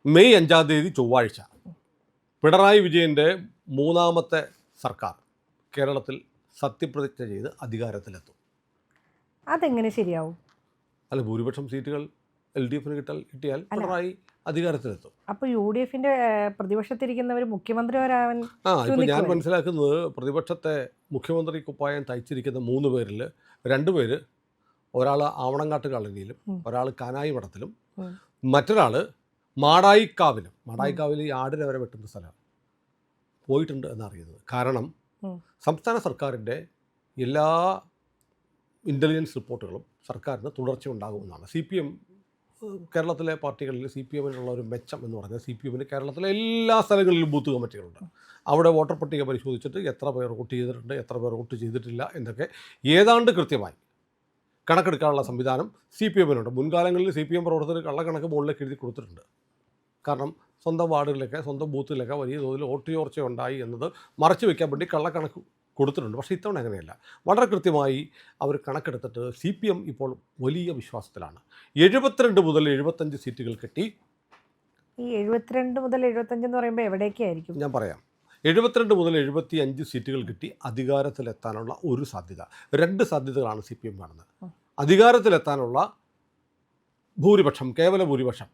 May 5-ാം തീയതി ചൊവ്വാഴ്ച പിണറായി വിജയൻ്റെ മൂന്നാമത്തെ സർക്കാർ കേരളത്തിൽ സത്യപ്രതിജ്ഞ ചെയ്ത് അധികാരത്തിലെത്തും. അതെങ്ങനെ ശരിയാവും? അല്ല, ഭൂരിപക്ഷം സീറ്റുകൾ LDF കിട്ടിയാൽ പിണറായി അധികാരത്തിലെത്തും. അപ്പോൾ UDFന്റെ പ്രതിപക്ഷത്തിരിക്കുന്നവർ മുഖ്യമന്ത്രി വരാൻ ഇപ്പോൾ ഞാൻ മനസ്സിലാക്കുന്നത് പ്രതിപക്ഷത്തെ മുഖ്യമന്ത്രി കുപ്പായം തയ്ച്ചിരിക്കുന്ന 3 പേരിൽ 2 പേര്, ഒരാൾ ആവണങ്ങാട്ട് കളരിയിലും ഒരാൾ കാനായി മഠത്തിലും മറ്റൊരാൾ മാടായിക്കാവിൽ ഈ ആടിനെ വരെ വെട്ടുന്ന സ്ഥലം പോയിട്ടുണ്ട് എന്നറിയുന്നത്. കാരണം സംസ്ഥാന സർക്കാരിൻ്റെ എല്ലാ ഇൻ്റലിജൻസ് റിപ്പോർട്ടുകളും സർക്കാരിന് തുടർച്ച ഉണ്ടാകുമെന്നാണ്. CPM കേരളത്തിലെ പാർട്ടികളിൽ CPMനുള്ള ഒരു മെച്ചം എന്ന് പറഞ്ഞാൽ CPMന് കേരളത്തിലെ എല്ലാ സ്ഥലങ്ങളിലും ബൂത്ത് കമ്മിറ്റികളുണ്ട്. അവിടെ വോട്ടർ പട്ടിക പരിശോധിച്ചിട്ട് എത്ര പേർ വോട്ട് ചെയ്തിട്ടുണ്ട്, എത്ര പേർ വോട്ട് ചെയ്തിട്ടില്ല എന്നൊക്കെ ഏതാണ്ട് കൃത്യമായി കണക്കെടുക്കാനുള്ള സംവിധാനം CPMനുണ്ട്. മുൻകാലങ്ങളിൽ CPM പ്രവർത്തകർ കള്ളക്കണക്ക് മുകളിലേക്ക് എഴുതി കൊടുത്തിട്ടുണ്ട്. കാരണം സ്വന്തം വാർഡുകളിലൊക്കെ സ്വന്തം ബൂത്തിലൊക്കെ വലിയ തോതിൽ വോട്ട് ചോർച്ച ഉണ്ടായി എന്നത് മറച്ചു വയ്ക്കാൻ വേണ്ടി കള്ളക്കണക്ക് കൊടുത്തിട്ടുണ്ട്. പക്ഷേ ഇത്തവണ അങ്ങനെയല്ല. വളരെ കൃത്യമായി അവർ കണക്കെടുത്തിട്ട് CPM ഇപ്പോൾ വലിയ വിശ്വാസത്തിലാണ്. 72 മുതൽ 75 സീറ്റുകൾ കിട്ടി. ഈ 72 മുതൽ 75 എന്ന് പറയുമ്പോൾ എവിടേക്കായിരിക്കും? ഞാൻ പറയാം. 72 മുതൽ 75 സീറ്റുകൾ കിട്ടി അധികാരത്തിലെത്താനുള്ള ഒരു സാധ്യത. 2 സാധ്യതകളാണ് CPM കാണുന്നത്. അധികാരത്തിലെത്താനുള്ള ഭൂരിപക്ഷം, കേവല ഭൂരിപക്ഷം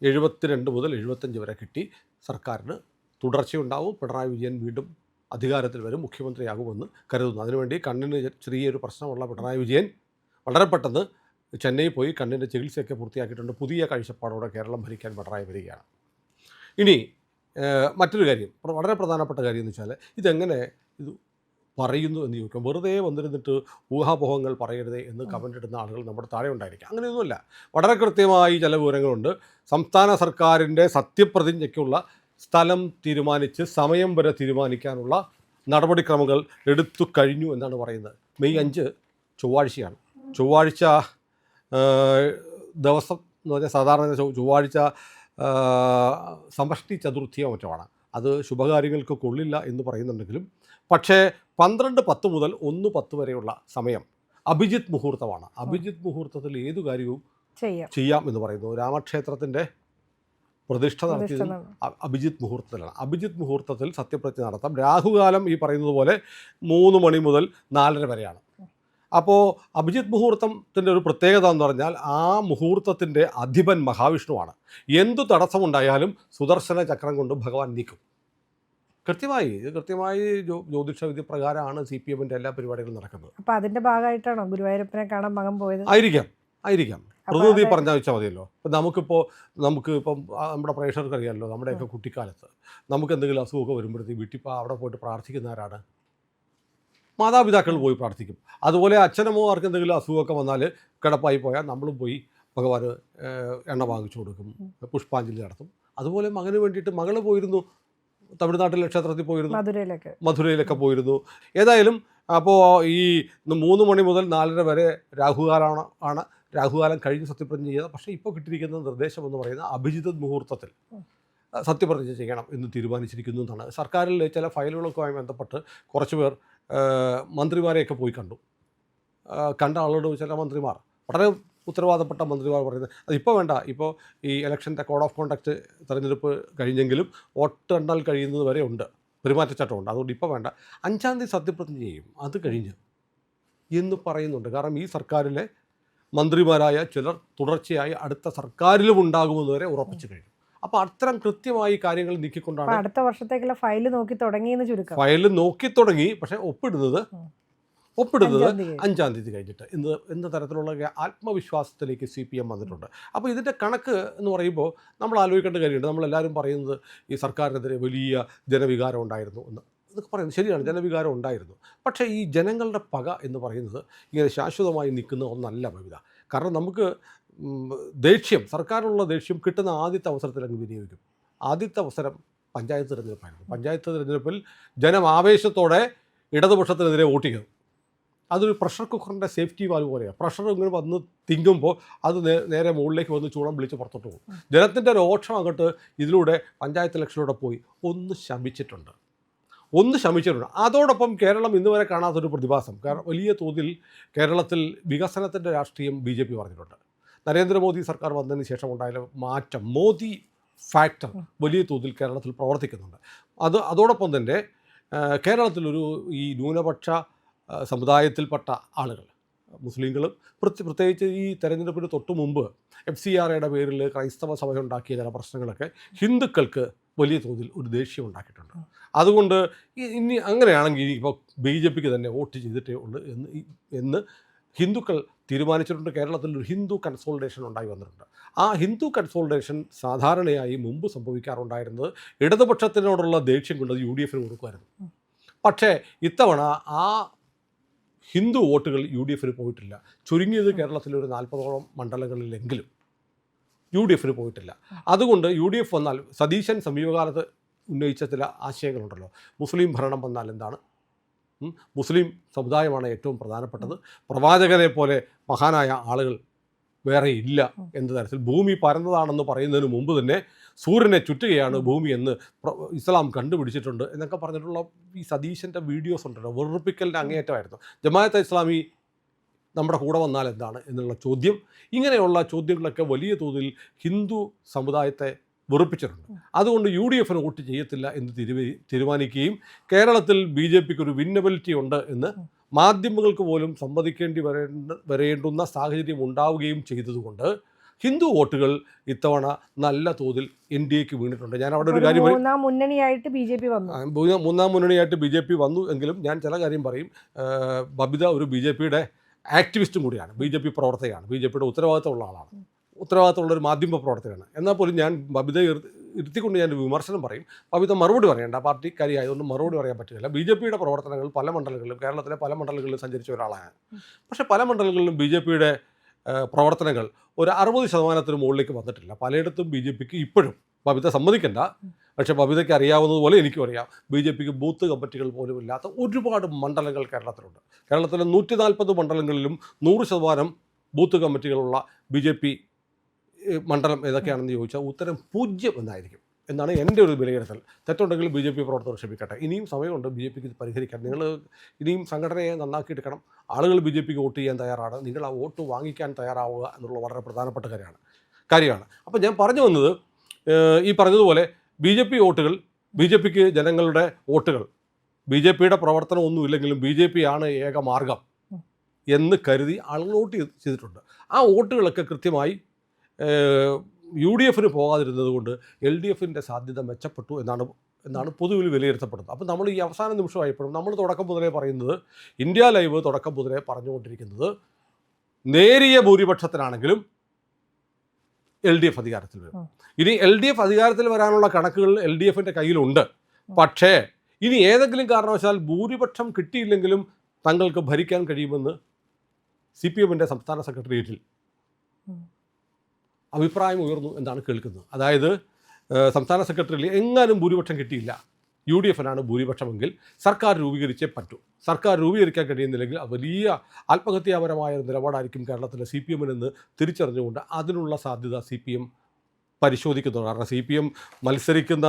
72 മുതൽ 75 വരെ കിട്ടി സർക്കാരിന് തുടർച്ചയുണ്ടാവും. പിണറായി വിജയൻ വീണ്ടും അധികാരത്തിൽ വരും, മുഖ്യമന്ത്രിയാകുമെന്ന് കരുതുന്നു. അതിനുവേണ്ടി കണ്ണിന് ചെറിയൊരു പ്രശ്നമുള്ള പിണറായി വിജയൻ വളരെ പെട്ടെന്ന് ചെന്നൈ പോയി കണ്ണിൻ്റെ ചികിത്സയൊക്കെ പൂർത്തിയാക്കിയിട്ടുണ്ട്. പുതിയ കാഴ്ചപ്പാടോടെ കേരളം ഭരിക്കാൻ പിണറായി വരികയാണ്. ഇനി മറ്റൊരു കാര്യം, വളരെ പ്രധാനപ്പെട്ട കാര്യം എന്ന് വെച്ചാൽ ഇതെങ്ങനെ ഇത് പറയുന്നു എന്ന് ചോദിക്കും. വെറുതെ വന്നിരുന്നിട്ട് ഊഹാപോഹങ്ങൾ പറയരുതേ എന്ന് കമൻ്റ് ഇടുന്ന ആളുകൾ നമ്മുടെ താഴെ ഉണ്ടായിരിക്കും. അങ്ങനെയൊന്നുമില്ല. വളരെ കൃത്യമായി ചില വിവരങ്ങളുണ്ട്. സംസ്ഥാന സർക്കാരിൻ്റെ സത്യപ്രതിജ്ഞയ്ക്കുള്ള സ്ഥലം തീരുമാനിച്ച് സമയം വരെ തീരുമാനിക്കാനുള്ള നടപടിക്രമങ്ങൾ എടുത്തു കഴിഞ്ഞു എന്നാണ് പറയുന്നത്. മെയ് 5 ചൊവ്വാഴ്ചയാണ്. ചൊവ്വാഴ്ച ദിവസം എന്ന് പറഞ്ഞാൽ സാധാരണ ചൊവ്വാഴ്ച സമഷ്ടി ചതുർത്ഥിയോ മറ്റുമാണ്. അത് ശുഭകാര്യങ്ങൾക്ക് കൊള്ളില്ല എന്ന് പറയുന്നുണ്ടെങ്കിലും പക്ഷേ 12:10 മുതൽ 1:10 വരെയുള്ള സമയം അഭിജിത്ത് മുഹൂർത്തമാണ്. അഭിജിത്ത് മുഹൂർത്തത്തിൽ ഏതു കാര്യവും ചെയ്യാം എന്ന് പറയുന്നു. രാമക്ഷേത്രത്തിൻ്റെ പ്രതിഷ്ഠ നടത്തിയത് അഭിജിത്ത് മുഹൂർത്തത്തിലാണ്. അഭിജിത്ത് മുഹൂർത്തത്തിൽ സത്യപ്രതിജ്ഞ നടത്താം. രാഹുകാലം ഈ പറയുന്നത് പോലെ 3 മണി മുതൽ 4:30 വരെയാണ്. അപ്പോൾ അഭിജിത്ത് മുഹൂർത്തത്തിൻ്റെ ഒരു പ്രത്യേകത എന്ന് പറഞ്ഞാൽ ആ മുഹൂർത്തത്തിൻ്റെ അധിപൻ മഹാവിഷ്ണുവാണ്. എന്തു തടസ്സമുണ്ടായാലും സുദർശന ചക്രം കൊണ്ട് ഭഗവാൻ നീക്കും. കൃത്യമായി ജ്യോതിഷ വിധി പ്രകാരമാണ് CPMൻ്റെ എല്ലാ പരിപാടികളും നടക്കുന്നത്. അപ്പോൾ അതിൻ്റെ ഭാഗമായിട്ടാണോ ഗുരുവായൂരപ്പനെ കാണാൻ മകൻ പോയത്? ആയിരിക്കാം. പ്രതിനിധി പറഞ്ഞാൽ വെച്ചാൽ മതിയല്ലോ. നമുക്കിപ്പം നമ്മുടെ പ്രേക്ഷകർക്ക് അറിയാമല്ലോ, നമ്മുടെയൊക്കെ കുട്ടിക്കാലത്ത് നമുക്ക് എന്തെങ്കിലും അസുഖമൊക്കെ വരുമ്പോഴത്തേക്ക് വീട്ടിൽ അവിടെ പോയിട്ട് പ്രാർത്ഥിക്കുന്നവരാണ് മാതാപിതാക്കൾ പോയി പ്രാർത്ഥിക്കും. അതുപോലെ അച്ഛനമ്മമാർക്ക് എന്തെങ്കിലും അസുഖമൊക്കെ വന്നാൽ കിടപ്പായി പോയാൽ നമ്മളും പോയി ഭഗവാന് എണ്ണ വാങ്ങിച്ചു കൊടുക്കും, പുഷ്പാഞ്ജലി നടത്തും. അതുപോലെ മകന് വേണ്ടിയിട്ട് മകൾ പോയിരുന്നു, തമിഴ്നാട്ടിലെ ക്ഷേത്രത്തിൽ പോയിരുന്നു, മധുരയിലൊക്കെ പോയിരുന്നു. ഏതായാലും അപ്പോൾ ഈ 3 മണി മുതൽ 4:30 വരെ രാഹുകാലമാണ്. രാഹുകാലം കഴിഞ്ഞ് സത്യപ്രതിജ്ഞ ചെയ്ത. പക്ഷേ ഇപ്പോൾ കിട്ടിയിരിക്കുന്ന നിർദ്ദേശം എന്ന് പറയുന്നത് അഭിജിത്ത് മുഹൂർത്തത്തിൽ സത്യപ്രതിജ്ഞ ചെയ്യണം എന്ന് തീരുമാനിച്ചിരിക്കുന്നു എന്നാണ്. സർക്കാരിൽ ചില ഫയലുകളൊക്കെയുമായി ബന്ധപ്പെട്ട് കുറച്ച് പേർ മന്ത്രിമാരെയൊക്കെ പോയി കണ്ട ആളോട് ചില മന്ത്രിമാർ, വളരെ ഉത്തരവാദപ്പെട്ട മന്ത്രിമാർ പറയുന്നത് അതിപ്പോൾ വേണ്ട, ഇപ്പോൾ ഈ ഇലക്ഷൻ്റെ കോഡ് ഓഫ് കോണ്ടക്റ്റ് തെരഞ്ഞെടുപ്പ് കഴിഞ്ഞെങ്കിലും വോട്ടെണ്ണൽ കഴിയുന്നത് വരെ ഉണ്ട്, പെരുമാറ്റച്ചട്ടമുണ്ട്, അതുകൊണ്ട് ഇപ്പോൾ വേണ്ട, 5-ാം തീയതി സത്യപ്രതിജ്ഞ ചെയ്യും, അത് കഴിഞ്ഞ് എന്ന് പറയുന്നുണ്ട്. കാരണം ഈ സർക്കാരിലെ മന്ത്രിമാരായ ചിലർ തുടർച്ചയായി അടുത്ത സർക്കാരിലും ഉണ്ടാകുമെന്ന് വരെ ഉറപ്പിച്ചു കഴിഞ്ഞു. അപ്പോൾ അത്തരം കൃത്യമായി കാര്യങ്ങൾ നീക്കിക്കൊണ്ടാണ് അടുത്ത വർഷത്തേക്കുള്ള ഫയൽ നോക്കി തുടങ്ങി. പക്ഷേ ഒപ്പിടുന്നത് 5-ാം തീയതി കഴിഞ്ഞിട്ട് എന്ന തരത്തിലുള്ള ആത്മവിശ്വാസത്തിലേക്ക് CPM വന്നിട്ടുണ്ട്. അപ്പോൾ ഇതിൻ്റെ കണക്ക് എന്ന് പറയുമ്പോൾ നമ്മൾ ആലോചിക്കേണ്ട കാര്യമുണ്ട്. നമ്മളെല്ലാവരും പറയുന്നത് ഈ സർക്കാരിനെതിരെ വലിയ ജനവികാരം ഉണ്ടായിരുന്നു എന്ന്. ഇതൊക്കെ പറയുന്നത് ശരിയാണ്, ജനവികാരം ഉണ്ടായിരുന്നു. പക്ഷേ ഈ ജനങ്ങളുടെ പക എന്ന് പറയുന്നത് ഇങ്ങനെ ശാശ്വതമായി നിൽക്കുന്ന ഒന്നല്ല ഭവിത. കാരണം നമുക്ക് സർക്കാരിനുള്ള ദേഷ്യം കിട്ടുന്ന ആദ്യത്തെ അവസരത്തിൽ അങ്ങ് വിനിയോഗിക്കും. ആദ്യത്തെ അവസരം പഞ്ചായത്ത് തിരഞ്ഞെടുപ്പായിരുന്നു. പഞ്ചായത്ത് തിരഞ്ഞെടുപ്പിൽ ജനം ആവേശത്തോടെ ഇടതുപക്ഷത്തിനെതിരെ വോട്ട് ചെയ്തു. അതൊരു പ്രഷർ കുക്കറിൻ്റെ സേഫ്റ്റി വാൽവ് പോലെയാണ്. പ്രഷർ ഇങ്ങനെ വന്ന് തിങ്ങുമ്പോൾ അത് നേരെ മുകളിലേക്ക് വന്ന് ചൂളം വിളിച്ച് പുറത്തോട്ട് പോകും. ജനത്തിൻ്റെ രോഷം അങ്ങോട്ട് ഇതിലൂടെ പഞ്ചായത്ത് ഇലക്ഷനിലൂടെ പോയി ഒന്ന് ശമിച്ചിട്ടുണ്ട്. അതോടൊപ്പം കേരളം ഇന്നുവരെ കാണാത്തൊരു പ്രതിഭാസം, കാരണം വലിയ തോതിൽ കേരളത്തിൽ വികസനത്തിൻ്റെ രാഷ്ട്രീയം BJP പറഞ്ഞിട്ടുണ്ട്. നരേന്ദ്രമോദി സർക്കാർ വന്നതിന് ശേഷം ഉണ്ടായ മാറ്റം, മോദി ഫാക്ടർ വലിയ തോതിൽ കേരളത്തിൽ പ്രവർത്തിക്കുന്നുണ്ട്. അതോടൊപ്പം തന്നെ കേരളത്തിലൊരു ഈ ന്യൂനപക്ഷ സമുദായത്തിൽപ്പെട്ട ആളുകൾ, മുസ്ലിങ്ങളും പ്രത്യേകിച്ച് ഈ തെരഞ്ഞെടുപ്പിന് തൊട്ട് മുമ്പ് FCRAയുടെ പേരിൽ ക്രൈസ്തവ സഭ ഉണ്ടാക്കിയ ചില പ്രശ്നങ്ങളൊക്കെ ഹിന്ദുക്കൾക്ക് വലിയ തോതിൽ ഒരു ദേഷ്യം ഉണ്ടാക്കിയിട്ടുണ്ട്. അതുകൊണ്ട് ഇനി അങ്ങനെയാണെങ്കിൽ ഇപ്പോൾ BJPക്ക് തന്നെ വോട്ട് ചെയ്തിട്ടേ ഉള്ളൂ എന്ന് ഹിന്ദുക്കൾ തീരുമാനിച്ചിട്ടുണ്ട്. കേരളത്തിൽ ഒരു ഹിന്ദു കൺസോൾട്ടേഷൻ ഉണ്ടായി വന്നിട്ടുണ്ട്. ആ ഹിന്ദു കൺസോൾട്ടേഷൻ സാധാരണയായി മുമ്പ് സംഭവിക്കാറുണ്ടായിരുന്നത് ഇടതുപക്ഷത്തിനോടുള്ള ദേഷ്യം കൊണ്ട് UDFന് കൊടുക്കുമായിരുന്നു. പക്ഷേ ഇത്തവണ ആ ഹിന്ദു വോട്ടുകൾ UDFന് പോയിട്ടില്ല. ചുരുങ്ങിയത് കേരളത്തിലൊരു 40ഓളം മണ്ഡലങ്ങളിലെങ്കിലും UDFന് പോയിട്ടില്ല. അതുകൊണ്ട് UDF വന്നാൽ സതീശൻ സമീപകാലത്ത് ഉന്നയിച്ച ചില ആശയങ്ങളുണ്ടല്ലോ, മുസ്ലിം ഭരണം വന്നാൽ എന്താണ്, മുസ്ലിം സമുദായമാണ് ഏറ്റവും പ്രധാനപ്പെട്ടത്, പ്രവാചകനെ പോലെ മഹാനായ ആളുകൾ വേറെ ഇല്ല എന്ന തരത്തിൽ ഭൂമി പരന്നതാണെന്ന് പറയുന്നതിന് മുമ്പ് തന്നെ സൂര്യനെ ചുറ്റുകയാണ് ഭൂമി എന്ന് ഇസ്ലാം കണ്ടുപിടിച്ചിട്ടുണ്ട് എന്നൊക്കെ പറഞ്ഞിട്ടുള്ള ഈ സതീശൻ്റെ വീഡിയോസ് ഉണ്ടല്ലോ, വെറുപ്പിക്കലിൻ്റെ അങ്ങേയറ്റമായിരുന്നു. ജമാഅത്തെ ഇസ്ലാമി നമ്മുടെ കൂടെ വന്നാൽ എന്താണ് എന്നുള്ള ചോദ്യം, ഇങ്ങനെയുള്ള ചോദ്യങ്ങളൊക്കെ വലിയ തോതിൽ ഹിന്ദു സമുദായത്തെ വെറുപ്പിച്ചിട്ടുണ്ട്. അതുകൊണ്ട് UDFന് വോട്ട് ചെയ്യത്തില്ല എന്ന് തീരുമാനിക്കുകയും കേരളത്തിൽ BJPക്ക് ഒരു വിന്നബിലിറ്റി ഉണ്ട് എന്ന് മാധ്യമങ്ങൾക്ക് പോലും സമ്മതിക്കേണ്ടി വരേണ്ടുന്ന സാഹചര്യം ഉണ്ടാവുകയും ചെയ്തതുകൊണ്ട് ഹിന്ദു വോട്ടുകൾ ഇത്തവണ നല്ല തോതിൽ NDAക്ക് വീണിട്ടുണ്ട്. ഞാൻ അവിടെ ഒരു കാര്യം മൂന്നാം മുന്നണിയായിട്ട് BJP വന്നു എങ്കിലും ഞാൻ ചില കാര്യം പറയും. ബബിത ഒരു BJPയുടെ ആക്ടിവിസ്റ്റും കൂടിയാണ്, BJP പ്രവർത്തകയാണ്, BJPയുടെ ഉത്തരവാദിത്തമുള്ള ആളാണ്, ഉത്തരവാദിത്തമുള്ളൊരു മാധ്യമ പ്രവർത്തകനാണ്. എന്നാൽ പോലും ഞാൻ ബബിതയെ ഇരുത്തിക്കൊണ്ട് ഞാൻ വിമർശനം പറയും. ബബിത മറുപടി പറയേണ്ട, പാർട്ടിക്കാരി ആയതുകൊണ്ട് മറുപടി പറയാൻ പറ്റില്ല. BJPയുടെ പ്രവർത്തനങ്ങൾ പല മണ്ഡലങ്ങളിലും, കേരളത്തിലെ പല മണ്ഡലങ്ങളിലും സഞ്ചരിച്ച ഒരാളാണ്. പക്ഷേ പല മണ്ഡലങ്ങളിലും BJPയുടെ പ്രവർത്തനങ്ങൾ ഒരു 60% മുകളിലേക്ക് വന്നിട്ടില്ല. പലയിടത്തും BJPക്ക് ഇപ്പോഴും, ബബിത സമ്മതിക്കണ്ട, പക്ഷേ ബബിതയ്ക്ക് അറിയാവുന്നതുപോലെ എനിക്കും അറിയാം, BJPക്ക് ബൂത്ത് കമ്മിറ്റികൾ പോലും ഇല്ലാത്ത ഒരുപാട് മണ്ഡലങ്ങൾ കേരളത്തിലുണ്ട്. കേരളത്തിലെ 140 മണ്ഡലങ്ങളിലും 100% ബൂത്ത് കമ്മിറ്റികളുള്ള BJP മണ്ഡലം ഏതൊക്കെയാണെന്ന് ചോദിച്ചാൽ ഉത്തരം 0 എന്നായിരിക്കും എന്നാണ് എൻ്റെ ഒരു വിലയിരുത്തൽ. തെറ്റുണ്ടെങ്കിൽ BJP പ്രവർത്തകർ ക്ഷമിക്കട്ടെ. ഇനിയും സമയമുണ്ട് BJPക്ക് ഇത് പരിഹരിക്കാൻ. നിങ്ങൾ ഇനിയും സംഘടനയെ നന്നാക്കിയെടുക്കണം. ആളുകൾ BJPക്ക് വോട്ട് ചെയ്യാൻ തയ്യാറാണ്. നിങ്ങൾ ആ വോട്ട് വാങ്ങിക്കാൻ തയ്യാറാവുക എന്നുള്ള വളരെ പ്രധാനപ്പെട്ട കാര്യമാണ്. അപ്പോൾ ഞാൻ പറഞ്ഞു വന്നത്, ഈ പറഞ്ഞതുപോലെ BJP വോട്ടുകൾ, BJPക്ക് ജനങ്ങളുടെ വോട്ടുകൾ, BJPയുടെ പ്രവർത്തനം ഒന്നുമില്ലെങ്കിലും BJP ആണ് ഏക മാർഗം എന്ന് കരുതി ആളുകൾ വോട്ട് ചെയ്തിട്ടുണ്ട്. ആ വോട്ടുകളൊക്കെ കൃത്യമായി UDFന് പോകാതിരുന്നത് കൊണ്ട് LDFൻ്റെ സാധ്യത മെച്ചപ്പെട്ടു എന്നാണ് പൊതുവിൽ വിലയിരുത്തപ്പെടുന്നത്. അപ്പോൾ നമ്മൾ ഈ അവസാന നിമിഷമായപ്പോഴും നമ്മൾ തുടക്കം മുതലേ പറയുന്നത്, ഇന്ത്യ ലൈവ് തുടക്കം മുതലേ പറഞ്ഞുകൊണ്ടിരിക്കുന്നത്, നേരിയ ഭൂരിപക്ഷത്തിനാണെങ്കിലും LDF അധികാരത്തിൽ വരും. ഇനി LDF അധികാരത്തിൽ വരാനുള്ള കണക്കുകൾ LDFൻ്റെ കയ്യിലുണ്ട്. പക്ഷേ ഇനി ഏതെങ്കിലും കാരണവശാൽ ഭൂരിപക്ഷം കിട്ടിയില്ലെങ്കിലും തങ്ങൾക്ക് ഭരിക്കാൻ കഴിയുമെന്ന് CPMൻ്റെ സംസ്ഥാന സെക്രട്ടേറിയറ്റിൽ അഭിപ്രായം ഉയർന്നു എന്നാണ് കേൾക്കുന്നത്. അതായത് സംസ്ഥാന സെക്രട്ടറിയിൽ എങ്ങാനും ഭൂരിപക്ഷം കിട്ടിയില്ല, UDFനാണ് ഭൂരിപക്ഷമെങ്കിൽ സർക്കാർ രൂപീകരിച്ചേ പറ്റൂ. സർക്കാർ രൂപീകരിക്കാൻ കഴിയുന്നില്ലെങ്കിൽ വലിയ ആത്മഹത്യാപരമായ ഒരു നിലപാടായിരിക്കും കേരളത്തിലെ CPMനെന്ന് തിരിച്ചറിഞ്ഞുകൊണ്ട് അതിനുള്ള സാധ്യത CPM പരിശോധിക്കുന്നുണ്ട്. കാരണം CPM മത്സരിക്കുന്ന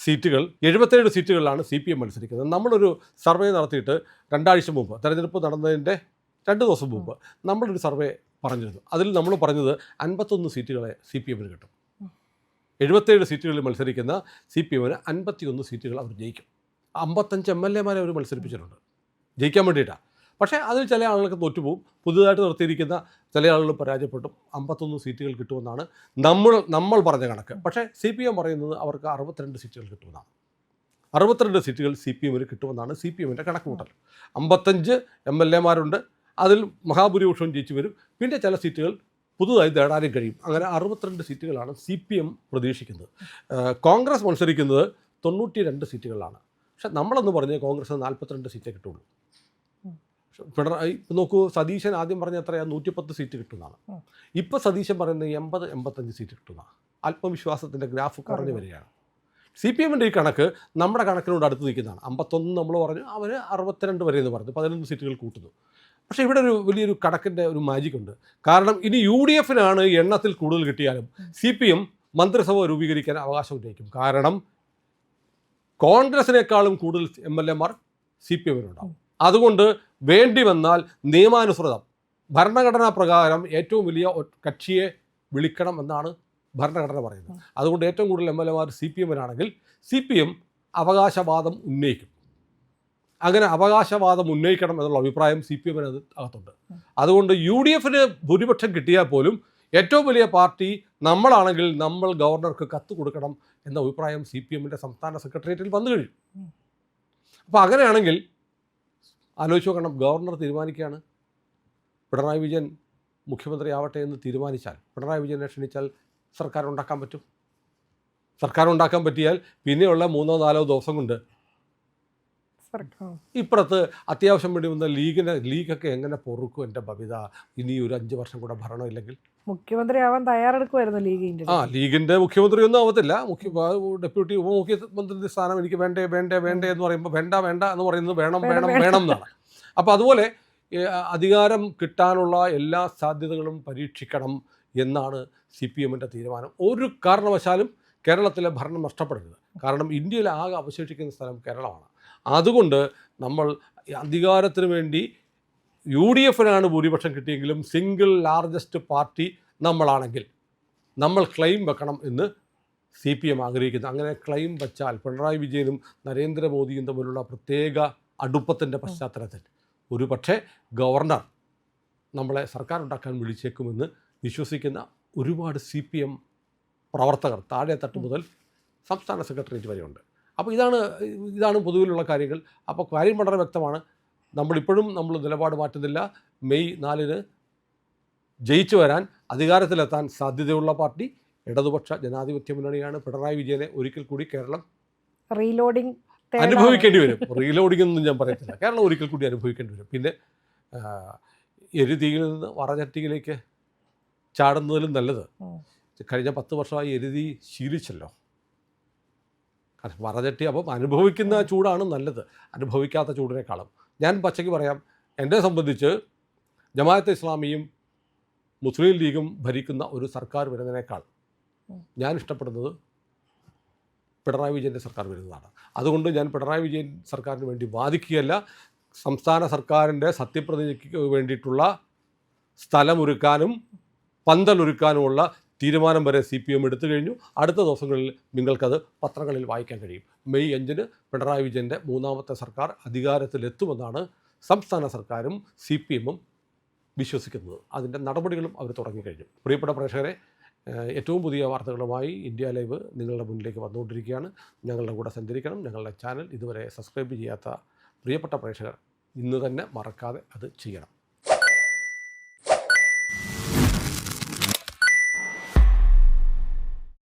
സീറ്റുകൾ 77 സീറ്റുകളിലാണ് CPM മത്സരിക്കുന്നത്. നമ്മളൊരു സർവേ നടത്തിയിട്ട് 2 ആഴ്ച മുമ്പ്, തെരഞ്ഞെടുപ്പ് നടന്നതിൻ്റെ 2 ദിവസം മുമ്പ് നമ്മളൊരു സർവേ പറഞ്ഞിരുന്നു. അതിൽ നമ്മൾ പറഞ്ഞത് 51 സീറ്റുകളെ CPMന് കിട്ടും. 77 സീറ്റുകളിൽ മത്സരിക്കുന്ന CPMന് 51 സീറ്റുകൾ അവർ ജയിക്കും. 55 MLAമാരെ അവർ മത്സരിപ്പിച്ചിട്ടുണ്ട് ജയിക്കാൻ വേണ്ടിയിട്ടാണ്. പക്ഷേ അതിൽ ചില ആളുകൾക്ക് തോറ്റുപോകും. പുതുതായിട്ട് നിർത്തിയിരിക്കുന്ന ചില ആളുകൾ പരാജയപ്പെട്ടും 51 സീറ്റുകൾ കിട്ടുമെന്നാണ് നമ്മൾ പറഞ്ഞ കണക്ക്. പക്ഷേ CPM പറയുന്നത് അവർക്ക് 62 സീറ്റുകൾ കിട്ടുമെന്നാണ്. 62 സീറ്റുകൾ CPMന് കിട്ടുമെന്നാണ് CPMൻ്റെ കണക്കുകൂട്ടൽ. 55 MLAമാരുണ്ട്, അതിൽ മഹാഭൂരിപക്ഷവും ജയിച്ചു വരും. പിന്നെ ചില സീറ്റുകൾ പുതുതായി നേടാനും കഴിയും. അങ്ങനെ 62 സീറ്റുകളാണ് CPM പ്രതീക്ഷിക്കുന്നത്. കോൺഗ്രസ് മത്സരിക്കുന്നത് 92 സീറ്റുകളിലാണ്. പക്ഷെ നമ്മളെന്ന് പറഞ്ഞ് കോൺഗ്രസ് 42 സീറ്റേ കിട്ടുള്ളൂ. പിണറായി നോക്കൂ, സതീശൻ ആദ്യം പറഞ്ഞ എത്രയാണ്, 110 സീറ്റ് കിട്ടുന്നതാണ്. ഇപ്പോൾ സതീശൻ പറയുന്നത് 80-85 സീറ്റ് കിട്ടുന്നതാണ്. ആത്മവിശ്വാസത്തിൻ്റെ ഗ്രാഫ് കുറഞ്ഞു വരികയാണ്. CPMൻ്റെ ഈ കണക്ക് നമ്മുടെ കണക്കിനോട് അടുത്ത് നിൽക്കുന്നതാണ്. 51 നമ്മൾ പറഞ്ഞു, അവർ 62 വരെ എന്ന് പറഞ്ഞു, 11 സീറ്റുകൾ കൂട്ടുന്നു. പക്ഷേ ഇവിടെ ഒരു വലിയൊരു കണക്കിൻ്റെ ഒരു മാജിക് ഉണ്ട്. കാരണം ഇനി UDFനാണ് എണ്ണത്തിൽ കൂടുതൽ കിട്ടിയാലും CPM മന്ത്രിസഭ രൂപീകരിക്കാൻ അവകാശം ഉന്നയിക്കും. കാരണം കോൺഗ്രസിനേക്കാളും കൂടുതൽ MLAമാർ CPMനുണ്ടാവും. അതുകൊണ്ട് വേണ്ടി വന്നാൽ നിയമാനുസൃതം ഭരണഘടനാ പ്രകാരം ഏറ്റവും വലിയ കക്ഷിയെ വിളിക്കണം എന്നാണ് ഭരണഘടന പറയുന്നത്. അതുകൊണ്ട് ഏറ്റവും കൂടുതൽ MLA-മാർ CPM-നാണെങ്കിൽ CPM അവകാശവാദം ഉന്നയിക്കും. അങ്ങനെ അവകാശവാദം ഉന്നയിക്കണം എന്നുള്ള അഭിപ്രായം CPM-ന് അകത്തുണ്ട്. അതുകൊണ്ട് UDF-ന് ഭൂരിപക്ഷം കിട്ടിയാൽ പോലും ഏറ്റവും വലിയ പാർട്ടി നമ്മളാണെങ്കിൽ നമ്മൾ ഗവർണർക്ക് കത്ത് കൊടുക്കണം എന്ന അഭിപ്രായം CPM-ൻ്റെ സംസ്ഥാന സെക്രട്ടേറിയറ്റിൽ വന്നു കഴിഞ്ഞു. അപ്പോൾ അങ്ങനെയാണെങ്കിൽ ആലോചിച്ച് നോക്കണം, ഗവർണർ തീരുമാനിക്കുകയാണ് പിണറായി വിജയൻ മുഖ്യമന്ത്രി ആവട്ടെ എന്ന് തീരുമാനിച്ചാൽ, പിണറായി വിജയനെ ക്ഷണിച്ചാൽ സർക്കാർ ഉണ്ടാക്കാൻ പറ്റും. സർക്കാർ ഉണ്ടാക്കാൻ പറ്റിയാൽ പിന്നെയുള്ള 3-4 ദിവസം കൊണ്ട് ഇപ്പുറത്ത് അത്യാവശ്യം വേണ്ടി വന്ന ലീഗൊക്കെ എങ്ങനെ പൊറുക്കും എൻ്റെ ബബിത, ഇനി ഒരു 5 വർഷം കൂടെ ഭരണമില്ലെങ്കിൽ. മുഖ്യമന്ത്രി ആവാൻ തയ്യാറെടുക്കുമായിരുന്നു ലീഗിൻ്റെ. ലീഗിൻ്റെ മുഖ്യമന്ത്രി ഒന്നും ആവത്തില്ല. ഡെപ്യൂട്ടി ഉപമുഖ്യമന്ത്രി സ്ഥാനം എനിക്ക് വേണ്ടേ എന്ന് പറയുമ്പോൾ വേണ്ട എന്ന് പറയുന്നത് വേണം എന്നാണ്. അപ്പോൾ അതുപോലെ അധികാരം കിട്ടാനുള്ള എല്ലാ സാധ്യതകളും പരീക്ഷിക്കണം എന്നാണ് CPM-ൻ്റെ തീരുമാനം. ഒരു കാരണവശാലും കേരളത്തിലെ ഭരണം നഷ്ടപ്പെടരുത്. കാരണം ഇന്ത്യയിൽ ആകെ അവശേഷിക്കുന്ന സ്ഥലം കേരളമാണ്. അതുകൊണ്ട് നമ്മൾ അധികാരത്തിന് വേണ്ടി UDF-നാണ് ഭൂരിപക്ഷം കിട്ടിയെങ്കിലും സിംഗിൾ ലാർജസ്റ്റ് പാർട്ടി നമ്മളാണെങ്കിൽ നമ്മൾ ക്ലെയിം വെക്കണം എന്ന് CPM ആഗ്രഹിക്കുന്നു. അങ്ങനെ ക്ലെയിം വച്ചാൽ പിണറായി വിജയനും നരേന്ദ്രമോദിയും തമ്മിലുള്ള പ്രത്യേക അടുപ്പത്തിൻ്റെ പശ്ചാത്തലത്തിൽ ഒരു പക്ഷേ ഗവർണർ നമ്മളെ സർക്കാർ ഉണ്ടാക്കാൻ വിളിച്ചേക്കുമെന്ന് വിശ്വസിക്കുന്ന ഒരുപാട് CPM പ്രവർത്തകർ താഴെ തട്ട് മുതൽ സംസ്ഥാന സെക്രട്ടേറിയറ്റ് വരെയുണ്ട്. അപ്പോൾ ഇതാണ് പൊതുവിലുള്ള കാര്യങ്ങൾ. അപ്പോൾ കാര്യം വളരെ വ്യക്തമാണ്. നമ്മളിപ്പോഴും നിലപാട് മാറ്റുന്നില്ല. മെയ് 4-ന് ജയിച്ചു വരാൻ, അധികാരത്തിലെത്താൻ സാധ്യതയുള്ള പാർട്ടി ഇടതുപക്ഷ ജനാധിപത്യ മുന്നണിയാണ്. പിണറായി വിജയനെ ഒരിക്കൽ കൂടി കേരളം റീലോഡിംഗ് അനുഭവിക്കേണ്ടി വരും. റീലോഡിംഗ് ഒന്നും ഞാൻ പറയത്തില്ല, കേരളം ഒരിക്കൽ കൂടി അനുഭവിക്കേണ്ടി വരും. പിന്നെ എരുതിയിൽ നിന്ന് വറചട്ടിയിലേക്ക് ചാടുന്നതിലും നല്ലത് കഴിഞ്ഞ 10 വർഷമായി എരുതി ശീലിച്ചല്ലോ. കാരണം വറചട്ടി അപ്പം അനുഭവിക്കുന്ന ചൂടാണ് നല്ലത്, അനുഭവിക്കാത്ത ചൂടിനേക്കാളും. ഞാൻ പച്ചയ്ക്ക് പറയാം, എന്നെ സംബന്ധിച്ച് ജമാഅത്തെ ഇസ്ലാമിയും മുസ്ലിം ലീഗും ഭരിക്കുന്ന ഒരു സർക്കാർ വരുന്നതിനേക്കാൾ ഞാൻ ഇഷ്ടപ്പെടുന്നത് പിണറായി വിജയൻ്റെ സർക്കാർ വരുന്നതാണ്. അതുകൊണ്ട് ഞാൻ പിണറായി വിജയൻ സർക്കാരിന് വേണ്ടി വാദിക്കുകയല്ല. സംസ്ഥാന സർക്കാരിൻ്റെ സത്യപ്രതിജ്ഞയ്ക്ക് വേണ്ടിയിട്ടുള്ള സ്ഥലമൊരുക്കാനും പന്തലൊരുക്കാനുമുള്ള തീരുമാനം വരെ CPM എടുത്തു കഴിഞ്ഞു. അടുത്ത ദിവസങ്ങളിൽ നിങ്ങൾക്കത് പത്രങ്ങളിൽ വായിക്കാൻ കഴിയും. മെയ് 5-ന് പിണറായി വിജയൻ്റെ 3ാമത്തെ സർക്കാർ അധികാരത്തിലെത്തുമെന്നാണ് സംസ്ഥാന സർക്കാരും CPM-ഉം വിശ്വസിക്കുന്നത്. അതിൻ്റെ നടപടികളും അവർ തുടങ്ങിക്കഴിഞ്ഞു. പ്രിയപ്പെട്ട പ്രേക്ഷകരെ, ഏറ്റവും പുതിയ വാർത്തകളുമായി ഇന്ത്യ ലൈവ് നിങ്ങളുടെ മുന്നിലേക്ക് വന്നുകൊണ്ടിരിക്കുകയാണ്. ഞങ്ങളുടെ കൂടെ സഞ്ചരിക്കണം. ഞങ്ങളുടെ ചാനൽ ഇതുവരെ സബ്സ്ക്രൈബ് ചെയ്യാത്ത പ്രിയപ്പെട്ട പ്രേക്ഷകർ ഇന്ന് തന്നെ മറക്കാതെ അത് ചെയ്യണം.